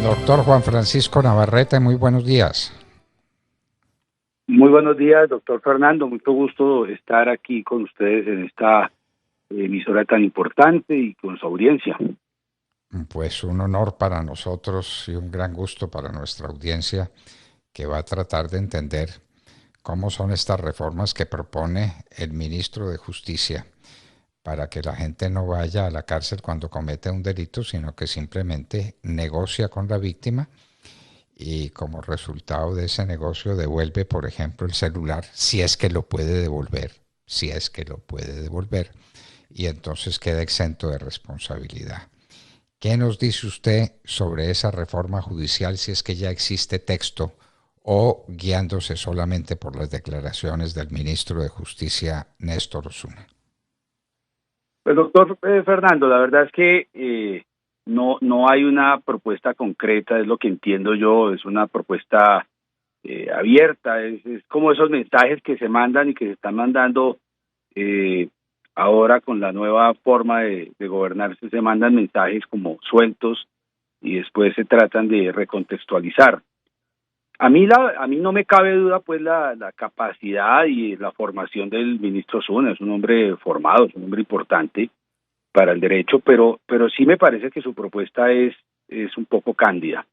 Doctor Juan Francisco Navarrete, muy buenos días. Muy buenos días, doctor Fernando. Mucho gusto estar aquí con ustedes en esta emisora tan importante y con su audiencia. Pues un honor para nosotros y un gran gusto para nuestra audiencia que va a tratar de entender cómo son estas reformas que propone el ministro de Justicia para que la gente no vaya a la cárcel cuando comete un delito, sino que simplemente negocia con la víctima y como resultado de ese negocio devuelve, por ejemplo, el celular, si es que lo puede devolver, y entonces queda exento de responsabilidad. ¿Qué nos dice usted sobre esa reforma judicial si es que ya existe texto o guiándose solamente por las declaraciones del ministro de Justicia, Néstor Osuna? Pues doctor Fernando, la verdad es que no hay una propuesta concreta, es lo que entiendo yo, es una propuesta abierta, es como esos mensajes que se mandan y que se están mandando ahora con la nueva forma de gobernarse, se mandan mensajes como sueltos y después se tratan de recontextualizar. A mí no me cabe duda pues la capacidad y la formación del ministro Osuna, es un hombre formado, es un hombre importante para el derecho, pero sí me parece que su propuesta es un poco cándida,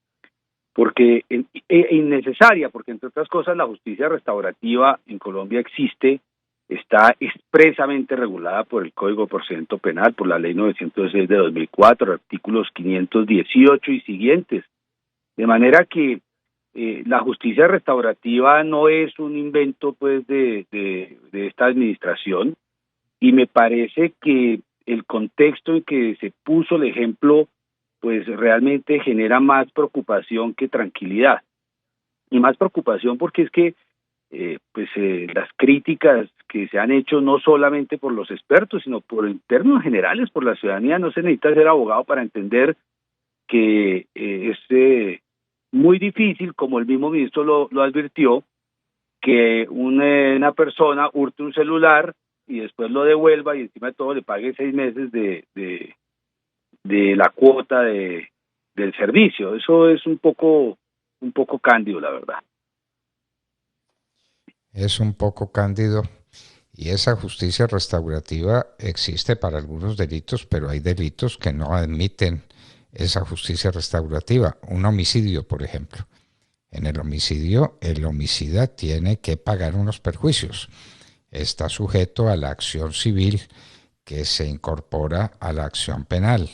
porque innecesaria, porque entre otras cosas la justicia restaurativa en Colombia existe, está expresamente regulada por el Código de Procedimiento Penal, por la Ley 906 de 2004, artículos 518 y siguientes, de manera que la justicia restaurativa no es un invento pues de esta administración, y me parece que el contexto en que se puso el ejemplo pues realmente genera más preocupación que tranquilidad, y más preocupación porque es que las críticas que se han hecho no solamente por los expertos sino por en términos generales por la ciudadanía, no se necesita ser abogado para entender que es muy difícil, como el mismo ministro lo advirtió, que una persona hurte un celular y después lo devuelva y encima de todo le pague 6 meses de la cuota del servicio. Eso es un poco cándido, la verdad. Es un poco cándido y esa justicia restaurativa existe para algunos delitos, pero hay delitos que no admiten esa justicia restaurativa. Un homicidio, por ejemplo. En el homicidio, el homicida tiene que pagar unos perjuicios. Está sujeto a la acción civil que se incorpora a la acción penal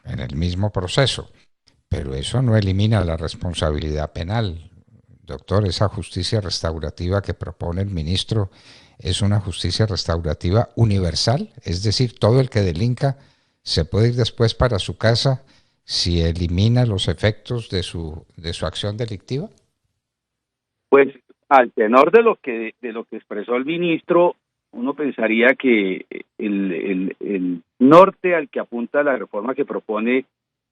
en el mismo proceso. Pero eso no elimina la responsabilidad penal. Doctor, esa justicia restaurativa que propone el ministro es una justicia restaurativa universal, es decir, todo el que delinca se puede ir después para su casa si elimina los efectos de su acción delictiva. Pues al tenor de lo que expresó el ministro, uno pensaría que el norte al que apunta la reforma que propone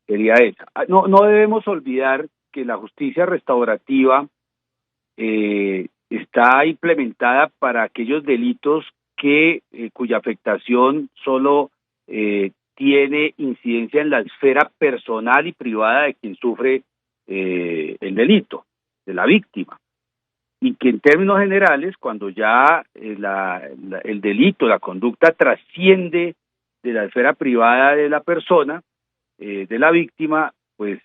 sería esa. No debemos olvidar que la justicia restaurativa está implementada para aquellos delitos cuya afectación solo tiene incidencia en la esfera personal y privada de quien sufre el delito, de la víctima, y que en términos generales, cuando ya el delito, la conducta trasciende de la esfera privada de la persona, de la víctima, pues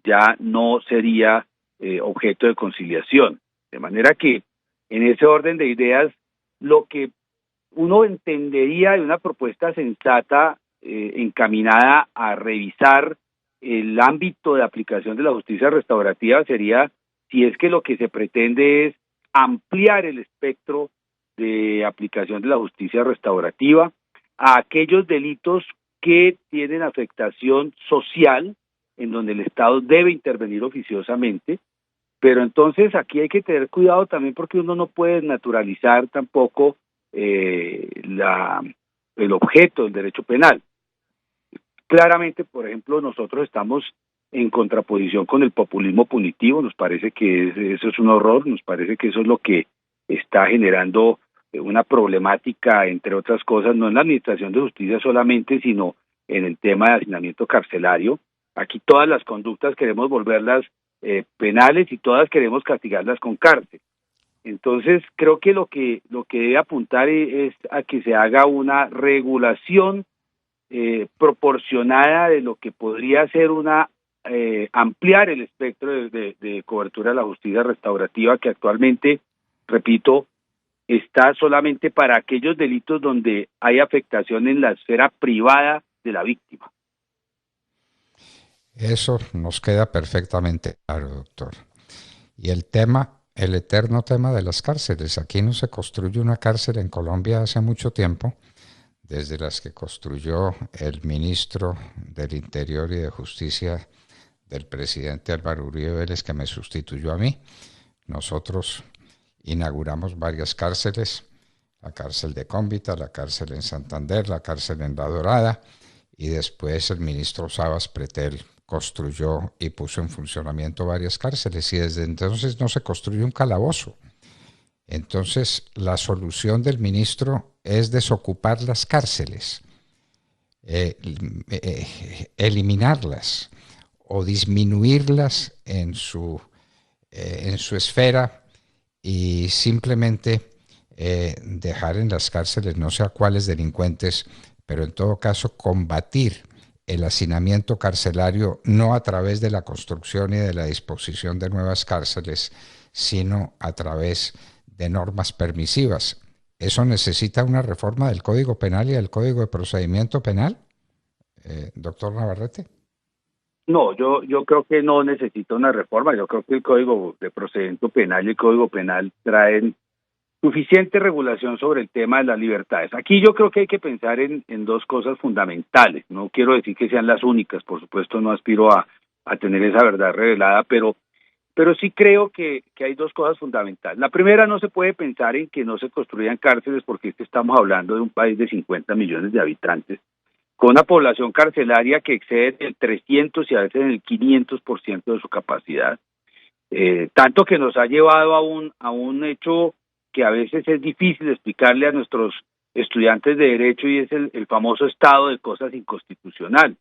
ya no sería objeto de conciliación. De manera que, en ese orden de ideas, lo que uno entendería de una propuesta sensata encaminada a revisar el ámbito de aplicación de la justicia restaurativa sería si es que lo que se pretende es ampliar el espectro de aplicación de la justicia restaurativa a aquellos delitos que tienen afectación social, en donde el Estado debe intervenir oficiosamente, pero entonces aquí hay que tener cuidado también porque uno no puede naturalizar tampoco el objeto del derecho penal. Claramente, por ejemplo, nosotros estamos en contraposición con el populismo punitivo, nos parece que eso es un horror, nos parece que eso es lo que está generando una problemática, entre otras cosas, no en la administración de justicia solamente, sino en el tema de hacinamiento carcelario. Aquí todas las conductas queremos volverlas penales y todas queremos castigarlas con cárcel. Entonces, creo que lo que debe apuntar es a que se haga una regulación proporcionada de lo que podría ser ampliar el espectro de cobertura de la justicia restaurativa, que actualmente, repito, está solamente para aquellos delitos donde hay afectación en la esfera privada de la víctima. Eso nos queda perfectamente claro, doctor. Y el eterno tema de las cárceles. Aquí no se construye una cárcel en Colombia hace mucho tiempo, desde las que construyó el ministro del Interior y de Justicia del presidente Álvaro Uribe Vélez, que me sustituyó a mí. Nosotros inauguramos varias cárceles, la cárcel de Cómbita, la cárcel en Santander, la cárcel en La Dorada, y después el ministro Sabas Pretel construyó y puso en funcionamiento varias cárceles, y desde entonces no se construye un calabozo. Entonces, la solución del ministro es desocupar las cárceles, eliminarlas o disminuirlas en su esfera, y simplemente dejar en las cárceles no sé a cuáles delincuentes, pero en todo caso combatir el hacinamiento carcelario no a través de la construcción y de la disposición de nuevas cárceles, sino a través de normas permisivas. ¿Eso necesita una reforma del Código Penal y del Código de Procedimiento Penal, doctor Navarrete? No, yo creo que no necesita una reforma. Yo creo que el Código de Procedimiento Penal y el Código Penal traen suficiente regulación sobre el tema de las libertades. Aquí yo creo que hay que pensar en dos cosas fundamentales. No quiero decir que sean las únicas, por supuesto no aspiro a tener esa verdad revelada, pero sí creo que hay dos cosas fundamentales. La primera, no se puede pensar en que no se construyan cárceles, porque estamos hablando de un país de 50 millones de habitantes, con una población carcelaria que excede el 300 y a veces el 500% de su capacidad, tanto que nos ha llevado a un hecho que a veces es difícil explicarle a nuestros estudiantes de Derecho, y es el famoso estado de cosas inconstitucional.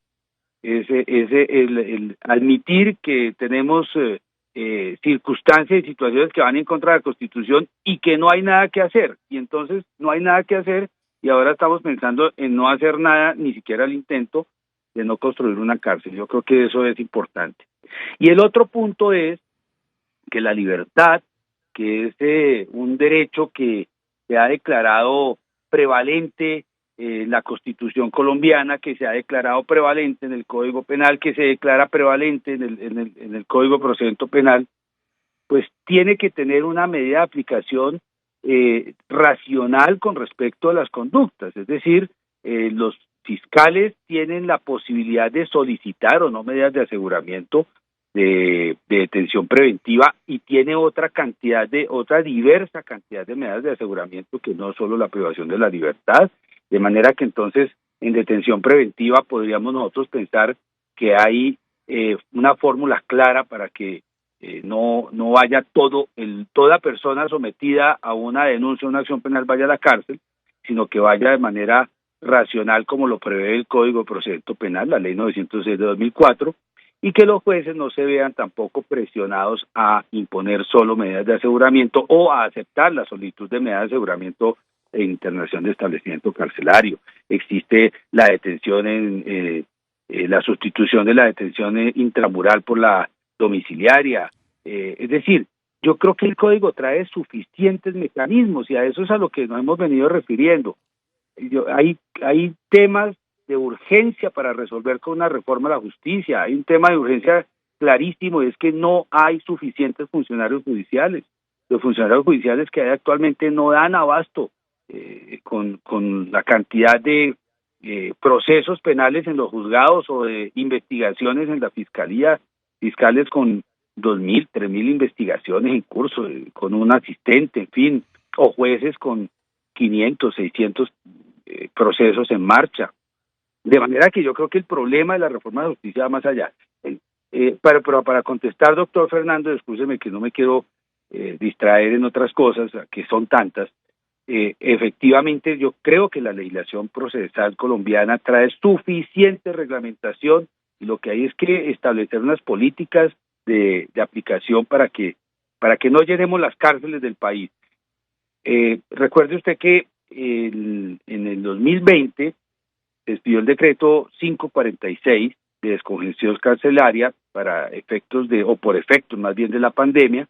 El admitir que tenemos circunstancias y situaciones que van en contra de la Constitución y que no hay nada que hacer, y entonces no hay nada que hacer, y ahora estamos pensando en no hacer nada, ni siquiera el intento de no construir una cárcel. Yo creo que eso es importante. Y el otro punto es que la libertad, que es un derecho que se ha declarado prevalente en la Constitución colombiana, que se ha declarado prevalente en el Código Penal, que se declara prevalente en el Código de Procedimiento Penal, pues tiene que tener una medida de aplicación racional con respecto a las conductas. Es decir, los fiscales tienen la posibilidad de solicitar o no medidas de aseguramiento de detención preventiva, y tiene otra diversa cantidad de medidas de aseguramiento que no solo la privación de la libertad, de manera que entonces en detención preventiva podríamos nosotros pensar que hay una fórmula clara para que no vaya toda persona sometida a una denuncia, una acción penal vaya a la cárcel, sino que vaya de manera racional, como lo prevé el Código de Procedimiento Penal, la Ley 906 de 2004, y que los jueces no se vean tampoco presionados a imponer solo medidas de aseguramiento o a aceptar la solicitud de medidas de aseguramiento en internación de establecimiento carcelario. Existe la detención la sustitución de la detención intramural por la domiciliaria. Es decir, yo creo que el Código trae suficientes mecanismos, y a eso es a lo que nos hemos venido refiriendo. Hay temas de urgencia para resolver con una reforma a la justicia. Hay un tema de urgencia clarísimo, y es que no hay suficientes funcionarios judiciales. Los funcionarios judiciales que hay actualmente no dan abasto con la cantidad de procesos penales en los juzgados o de investigaciones en la fiscalía, fiscales con 2.000, 3.000 investigaciones en curso, con un asistente, en fin, o jueces con 500, 600 procesos en marcha. De manera que yo creo que el problema de la reforma de la justicia va más allá. Pero para contestar, doctor Fernando, excúseme que no me quiero distraer en otras cosas, que son tantas. Efectivamente, yo creo que la legislación procesal colombiana trae suficiente reglamentación Y lo que hay es que establecer unas políticas de aplicación para que no llenemos las cárceles del país. Recuerde usted que en el 2020 se expidió el decreto 546 de descongestión carcelaria para efectos o por efectos más bien de la pandemia,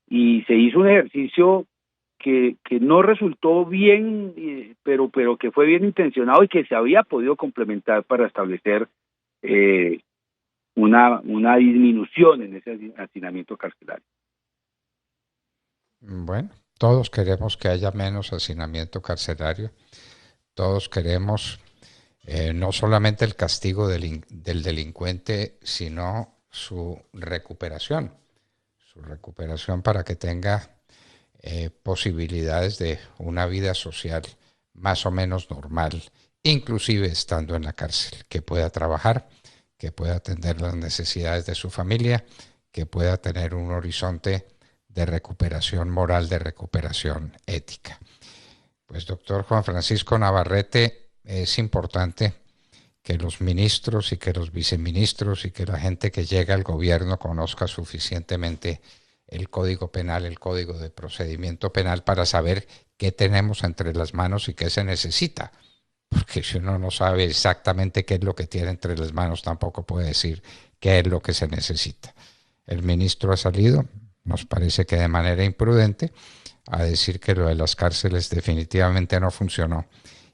y se hizo un ejercicio que no resultó bien, pero que fue bien intencionado y que se había podido complementar para establecer una disminución en ese hacinamiento carcelario. Bueno, todos queremos que haya menos hacinamiento carcelario, todos queremos no solamente el castigo del delincuente, sino su recuperación para que tenga posibilidades de una vida social más o menos normal, inclusive estando en la cárcel, que pueda trabajar, que pueda atender las necesidades de su familia, que pueda tener un horizonte de recuperación moral, de recuperación ética. Pues doctor Juan Francisco Navarrete, es importante que los ministros y que los viceministros y que la gente que llega al gobierno conozca suficientemente el Código Penal, el Código de Procedimiento Penal, para saber qué tenemos entre las manos y qué se necesita. Porque si uno no sabe exactamente qué es lo que tiene entre las manos, tampoco puede decir qué es lo que se necesita. El ministro ha salido, nos parece que de manera imprudente, a decir que lo de las cárceles definitivamente no funcionó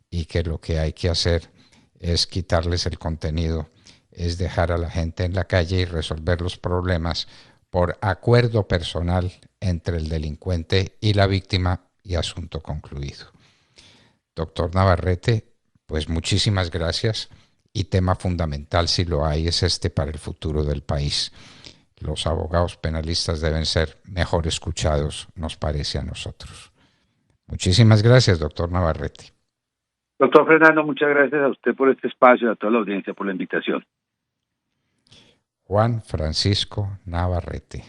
y que lo que hay que hacer es quitarles el contenido, es dejar a la gente en la calle y resolver los problemas por acuerdo personal entre el delincuente y la víctima, y asunto concluido. Doctor Navarrete, pues muchísimas gracias, y tema fundamental, si lo hay, es este para el futuro del país. Los abogados penalistas deben ser mejor escuchados, nos parece a nosotros. Muchísimas gracias, doctor Navarrete. Doctor Fernando, muchas gracias a usted por este espacio y a toda la audiencia por la invitación. Juan Francisco Navarrete.